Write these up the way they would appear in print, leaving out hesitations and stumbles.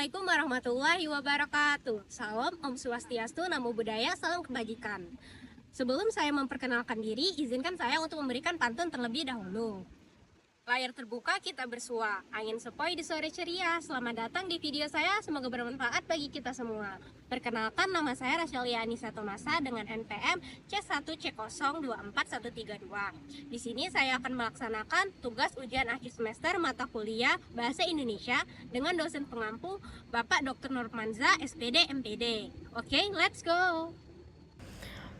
Assalamualaikum warahmatullahi wabarakatuh. Salam, Om Swastiastu, Namo Buddhaya, salam kebajikan. Sebelum saya memperkenalkan diri, izinkan saya untuk memberikan pantun terlebih dahulu. Layar terbuka, kita bersua, angin sepoi di sore ceria. Selamat datang di video saya, semoga bermanfaat bagi kita semua. Perkenalkan, nama saya Rasyalia Anissa Tomasa dengan NPM C1C024132. Di sini saya akan melaksanakan tugas ujian akhir semester mata kuliah Bahasa Indonesia dengan dosen pengampu Bapak Dr. Nurmanza, SPD, MPD. Oke, let's go!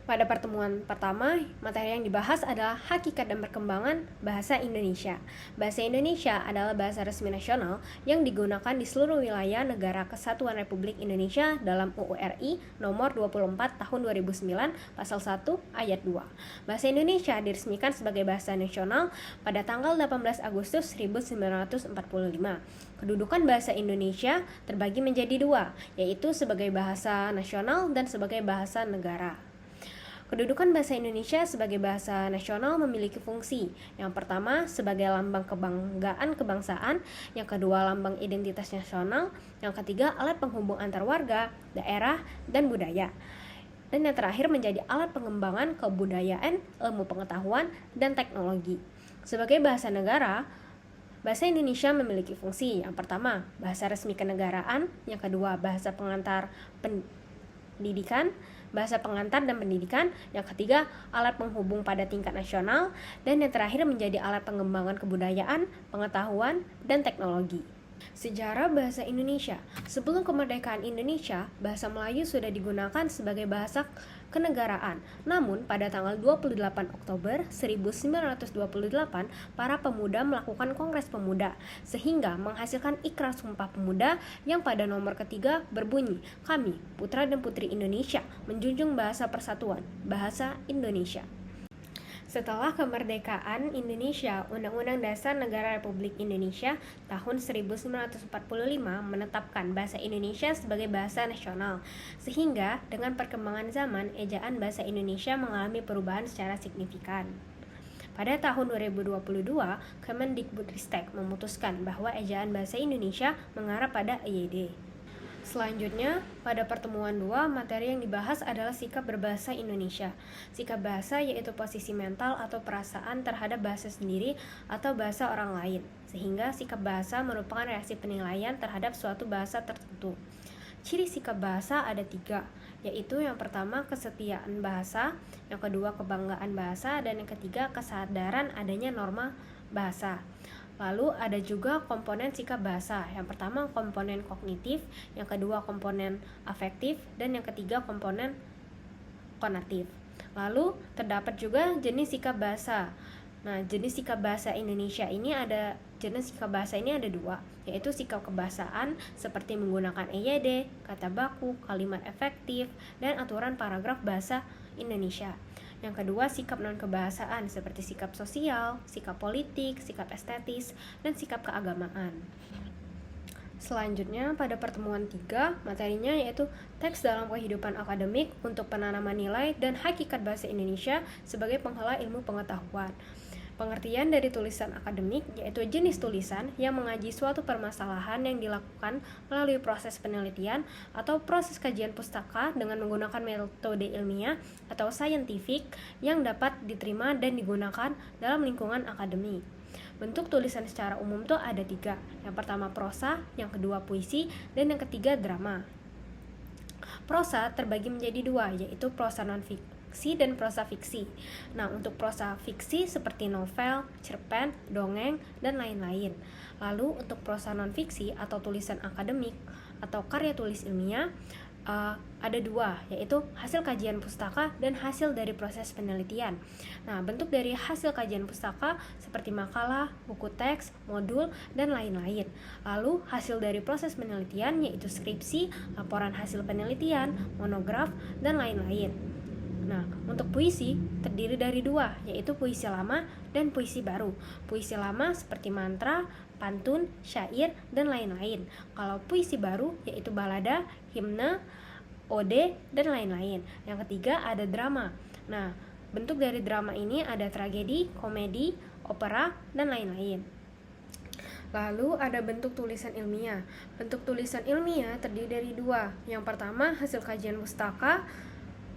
Pada pertemuan pertama, materi yang dibahas adalah hakikat dan perkembangan bahasa Indonesia. Bahasa Indonesia adalah bahasa resmi nasional yang digunakan di seluruh wilayah negara Kesatuan Republik Indonesia dalam UU RI nomor 24 tahun 2009 pasal 1 ayat 2. Bahasa Indonesia diresmikan sebagai bahasa nasional pada tanggal 18 Agustus 1945. Kedudukan bahasa Indonesia terbagi menjadi dua, yaitu sebagai bahasa nasional dan sebagai bahasa negara. Kedudukan bahasa Indonesia sebagai bahasa nasional memiliki fungsi. Yang pertama, sebagai lambang kebanggaan kebangsaan. Yang kedua, lambang identitas nasional. Yang ketiga, alat penghubung antar warga, daerah, dan budaya. Dan yang terakhir menjadi alat pengembangan kebudayaan, ilmu pengetahuan, dan teknologi. Sebagai bahasa negara, bahasa Indonesia memiliki fungsi. Yang pertama, bahasa resmi kenegaraan. Yang kedua, bahasa pengantar pendidikan, bahasa pengantar dan pendidikan. Yang ketiga, alat penghubung pada tingkat nasional. Dan yang terakhir menjadi alat pengembangan kebudayaan, pengetahuan, dan teknologi. Sejarah bahasa Indonesia. Sebelum kemerdekaan Indonesia, bahasa Melayu sudah digunakan sebagai bahasa kenegaraan. Namun, pada tanggal 28 Oktober 1928, para pemuda melakukan Kongres Pemuda, sehingga menghasilkan Ikrar Sumpah Pemuda yang pada nomor ketiga berbunyi, "Kami, putra dan putri Indonesia, menjunjung bahasa persatuan, bahasa Indonesia." Setelah kemerdekaan Indonesia, Undang-Undang Dasar Negara Republik Indonesia tahun 1945 menetapkan bahasa Indonesia sebagai bahasa nasional, sehingga dengan perkembangan zaman, ejaan bahasa Indonesia mengalami perubahan secara signifikan. Pada tahun 2022, Kemendikbudristek memutuskan bahwa ejaan bahasa Indonesia mengarah pada EYD. Selanjutnya, pada pertemuan 2, materi yang dibahas adalah sikap berbahasa Indonesia. Sikap bahasa yaitu posisi mental atau perasaan terhadap bahasa sendiri atau bahasa orang lain, sehingga sikap bahasa merupakan reaksi penilaian terhadap suatu bahasa tertentu. Ciri sikap bahasa ada 3, yaitu yang pertama kesetiaan bahasa, yang kedua kebanggaan bahasa, dan yang ketiga kesadaran adanya norma bahasa. Lalu ada juga komponen sikap bahasa. Yang pertama komponen kognitif, yang kedua komponen afektif, dan yang ketiga komponen konatif. Lalu terdapat juga jenis sikap bahasa. Nah, jenis sikap bahasa Indonesia ini ada dua, yaitu sikap kebahasaan seperti menggunakan EYD, kata baku, kalimat efektif, dan aturan paragraf bahasa Indonesia. Yang kedua, sikap non-kebahasaan seperti sikap sosial, sikap politik, sikap estetis, dan sikap keagamaan. Selanjutnya, pada pertemuan 3, materinya yaitu teks dalam kehidupan akademik untuk penanaman nilai dan hakikat bahasa Indonesia sebagai penghala ilmu pengetahuan. Pengertian dari tulisan akademik yaitu jenis tulisan yang mengaji suatu permasalahan yang dilakukan melalui proses penelitian atau proses kajian pustaka dengan menggunakan metode ilmiah atau saintifik yang dapat diterima dan digunakan dalam lingkungan akademik. Bentuk tulisan secara umum itu ada 3. Yang pertama prosa, yang kedua puisi, dan yang ketiga drama. Prosa terbagi menjadi 2, yaitu prosa non-fiksi dan prosa fiksi. Nah, untuk prosa fiksi seperti novel, cerpen, dongeng, dan lain-lain. Lalu untuk prosa non-fiksi atau tulisan akademik atau karya tulis ilmiah ada 2, yaitu hasil kajian pustaka dan hasil dari proses penelitian. Nah, bentuk dari hasil kajian pustaka seperti makalah, buku teks, modul, dan lain-lain. Lalu hasil dari proses penelitian yaitu skripsi, laporan hasil penelitian, monograf, dan lain-lain. Nah, untuk puisi terdiri dari 2, yaitu puisi lama dan puisi baru. Puisi lama seperti mantra, pantun, syair, dan lain-lain. Kalau puisi baru yaitu balada, himne, ode, dan lain-lain. Yang ketiga ada drama. Nah, bentuk dari drama ini ada tragedi, komedi, opera, dan lain-lain. Lalu ada bentuk tulisan ilmiah. Bentuk tulisan ilmiah terdiri dari dua. Yang pertama, hasil kajian pustaka,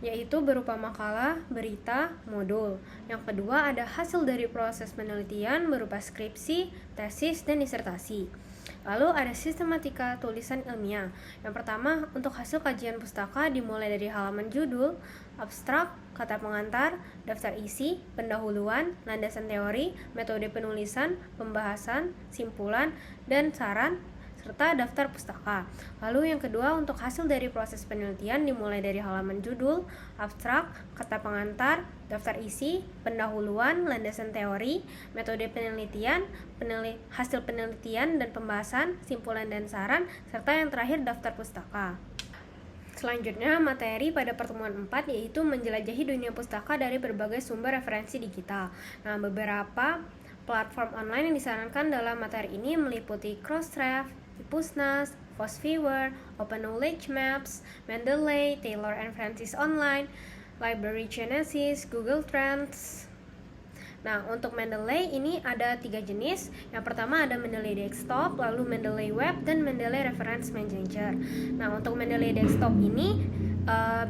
yaitu berupa makalah, berita, modul. Yang kedua, ada hasil dari proses penelitian berupa skripsi, tesis, dan disertasi. Lalu ada sistematika tulisan ilmiah. Yang pertama, untuk hasil kajian pustaka dimulai dari halaman judul, abstrak, kata pengantar, daftar isi, pendahuluan, landasan teori, metode penulisan, pembahasan, simpulan, dan saran, serta daftar pustaka. Lalu yang kedua, untuk hasil dari proses penelitian dimulai dari halaman judul, abstrak, kata pengantar, daftar isi, pendahuluan, landasan teori, metode penelitian, hasil penelitian dan pembahasan, simpulan dan saran, serta yang terakhir daftar pustaka. Selanjutnya, materi pada pertemuan 4 yaitu menjelajahi dunia pustaka dari berbagai sumber referensi digital. Nah, beberapa platform online yang disarankan dalam materi ini meliputi Crossref, Ipusnas, Fosviewer, Open Knowledge Maps, Mendeley, Taylor and Francis Online, Library Genesis, Google Trends. Nah, untuk Mendeley ini ada 3 jenis. Yang pertama ada Mendeley Desktop, lalu Mendeley Web, dan Mendeley Reference Manager. Nah, untuk Mendeley Desktop ini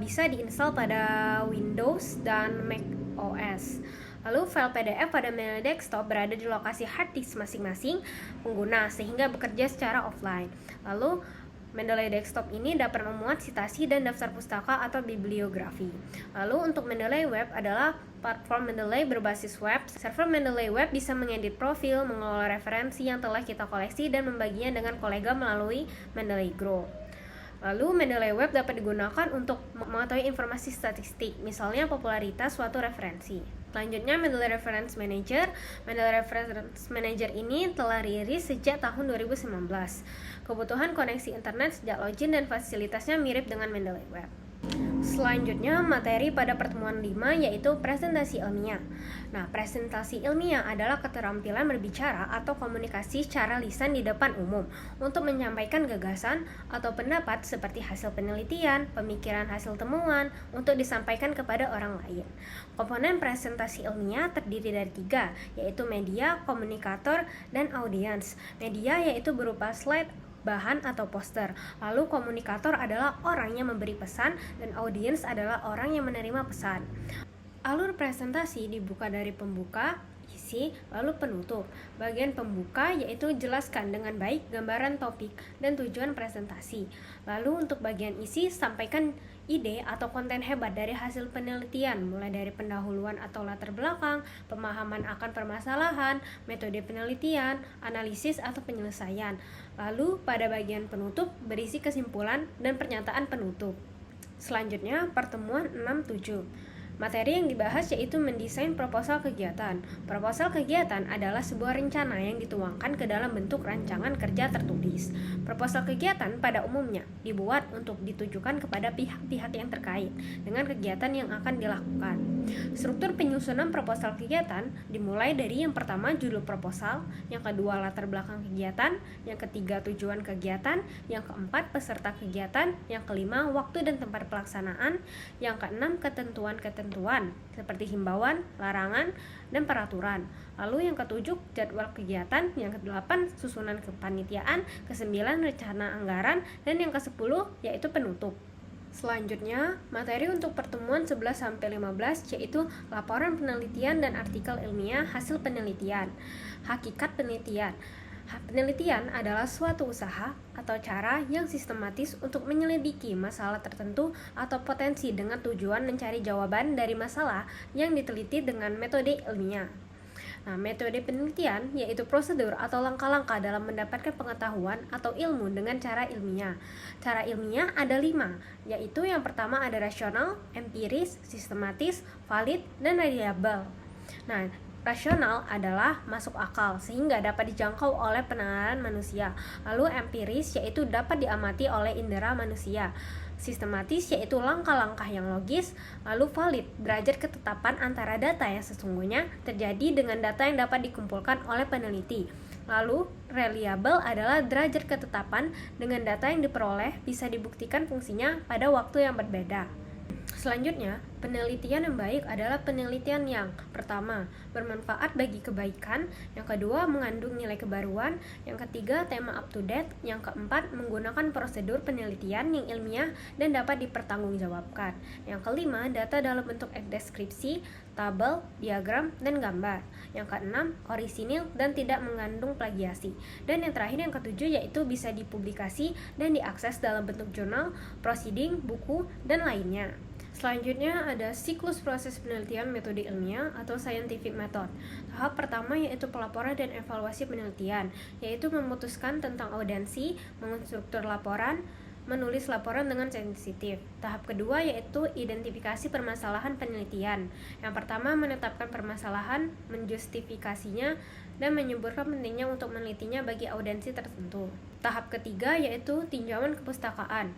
bisa diinstal pada Windows dan Mac OS. Lalu file PDF pada Mendeley Desktop berada di lokasi hard disk masing-masing pengguna sehingga bekerja secara offline. Lalu Mendeley Desktop ini dapat memuat citasi dan daftar pustaka atau bibliografi. Lalu untuk Mendeley Web adalah platform Mendeley berbasis web. Server Mendeley Web bisa mengedit profil, mengelola referensi yang telah kita koleksi dan membaginya dengan kolega melalui Mendeley Grow. Lalu Mendeley Web dapat digunakan untuk mengetahui informasi statistik, misalnya popularitas suatu referensi. Selanjutnya Mendeley Reference Manager. Mendeley Reference Manager ini telah rilis sejak tahun 2019. Kebutuhan koneksi internet sejak login dan fasilitasnya mirip dengan Mendeley Web. Selanjutnya materi pada pertemuan 5 yaitu presentasi ilmiah. Nah, presentasi ilmiah adalah keterampilan berbicara atau komunikasi secara lisan di depan umum untuk menyampaikan gagasan atau pendapat seperti hasil penelitian, pemikiran hasil temuan untuk disampaikan kepada orang lain. Komponen presentasi ilmiah terdiri dari 3, yaitu media, komunikator, dan audiens. Media yaitu berupa slide, bahan atau poster. Lalu komunikator adalah orang yang memberi pesan dan audiens adalah orang yang menerima pesan. Alur presentasi dibuka dari pembuka, isi, lalu penutup. Bagian pembuka yaitu jelaskan dengan baik gambaran topik dan tujuan presentasi. Lalu untuk bagian isi, sampaikan ide atau konten hebat dari hasil penelitian, mulai dari pendahuluan atau latar belakang, pemahaman akan permasalahan, metode penelitian, analisis atau penyelesaian. Lalu pada bagian penutup berisi kesimpulan dan pernyataan penutup. Selanjutnya pertemuan 6-7. Materi yang dibahas yaitu mendesain proposal kegiatan. Proposal kegiatan adalah sebuah rencana yang dituangkan ke dalam bentuk rancangan kerja tertulis. Proposal kegiatan pada umumnya dibuat untuk ditujukan kepada pihak-pihak yang terkait dengan kegiatan yang akan dilakukan. Struktur penyusunan proposal kegiatan dimulai dari yang pertama judul proposal, yang kedua latar belakang kegiatan, yang ketiga tujuan kegiatan, yang keempat peserta kegiatan, yang kelima waktu dan tempat pelaksanaan, yang keenam ketentuan-ketentuan seperti himbauan, larangan, dan peraturan. Lalu yang ketujuh jadwal kegiatan, yang kedelapan susunan kepanitiaan, kesembilan rencana anggaran, dan yang kesepuluh yaitu penutup. Selanjutnya, materi untuk pertemuan 11-15 yaitu laporan penelitian dan artikel ilmiah hasil penelitian. Hakikat penelitian. Penelitian adalah suatu usaha atau cara yang sistematis untuk menyelidiki masalah tertentu atau potensi dengan tujuan mencari jawaban dari masalah yang diteliti dengan metode ilmiah. Nah, metode penelitian yaitu prosedur atau langkah-langkah dalam mendapatkan pengetahuan atau ilmu dengan cara ilmiah. Cara ilmiah ada 5, yaitu yang pertama ada rasional, empiris, sistematis, valid, dan reliable. Nah, rasional adalah masuk akal sehingga dapat dijangkau oleh pendengaran manusia. Lalu empiris yaitu dapat diamati oleh indera manusia. Sistematis yaitu langkah-langkah yang logis. Lalu valid, derajat ketetapan antara data yang sesungguhnya terjadi dengan data yang dapat dikumpulkan oleh peneliti. Lalu reliable adalah derajat ketetapan dengan data yang diperoleh bisa dibuktikan fungsinya pada waktu yang berbeda. Selanjutnya, penelitian yang baik adalah penelitian yang pertama, bermanfaat bagi kebaikan, yang kedua, mengandung nilai kebaruan, yang ketiga, tema up to date, yang keempat, menggunakan prosedur penelitian yang ilmiah dan dapat dipertanggungjawabkan, yang kelima, data dalam bentuk deskripsi, tabel, diagram, dan gambar, yang keenam, orisinil dan tidak mengandung plagiasi, dan yang terakhir yang ketujuh yaitu bisa dipublikasi dan diakses dalam bentuk jurnal, proceeding, buku, dan lainnya. Selanjutnya ada siklus proses penelitian metode ilmiah atau scientific method. Tahap pertama yaitu pelaporan dan evaluasi penelitian, yaitu memutuskan tentang audensi, mengonstruktur laporan, menulis laporan dengan sensitif. Tahap kedua yaitu identifikasi permasalahan penelitian. Yang pertama menetapkan permasalahan, menjustifikasinya, dan menyuburkan pentingnya untuk menelitinya bagi audensi tertentu. Tahap ketiga yaitu tinjauan kepustakaan,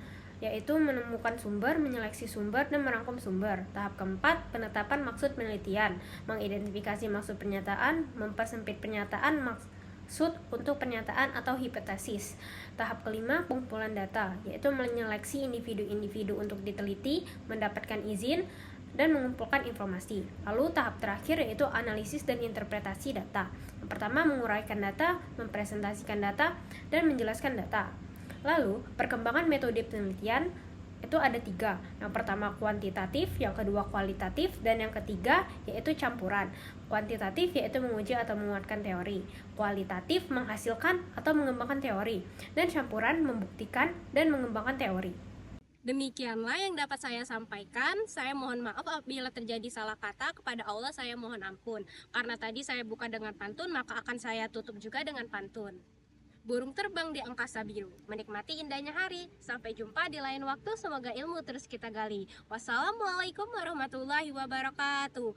yaitu menemukan sumber, menyeleksi sumber, dan merangkum sumber. Tahap keempat, penetapan maksud penelitian, mengidentifikasi maksud pernyataan, mempersempit pernyataan maksud untuk pernyataan atau hipotesis. Tahap kelima, pengumpulan data, yaitu menyeleksi individu-individu untuk diteliti, mendapatkan izin, dan mengumpulkan informasi. Lalu tahap terakhir yaitu analisis dan interpretasi data. Yang pertama, menguraikan data, mempresentasikan data, dan menjelaskan data. Lalu, perkembangan metode penelitian itu ada 3. Yang pertama kuantitatif, yang kedua kualitatif, dan yang ketiga yaitu campuran. Kuantitatif yaitu menguji atau menguatkan teori. Kualitatif menghasilkan atau mengembangkan teori. Dan campuran membuktikan dan mengembangkan teori. Demikianlah yang dapat saya sampaikan. Saya mohon maaf apabila terjadi salah kata. Kepada Allah saya mohon ampun. Karena tadi saya buka dengan pantun, maka akan saya tutup juga dengan pantun. Burung terbang di angkasa biru, menikmati indahnya hari. Sampai jumpa di lain waktu, semoga ilmu terus kita gali. Wassalamualaikum warahmatullahi wabarakatuh.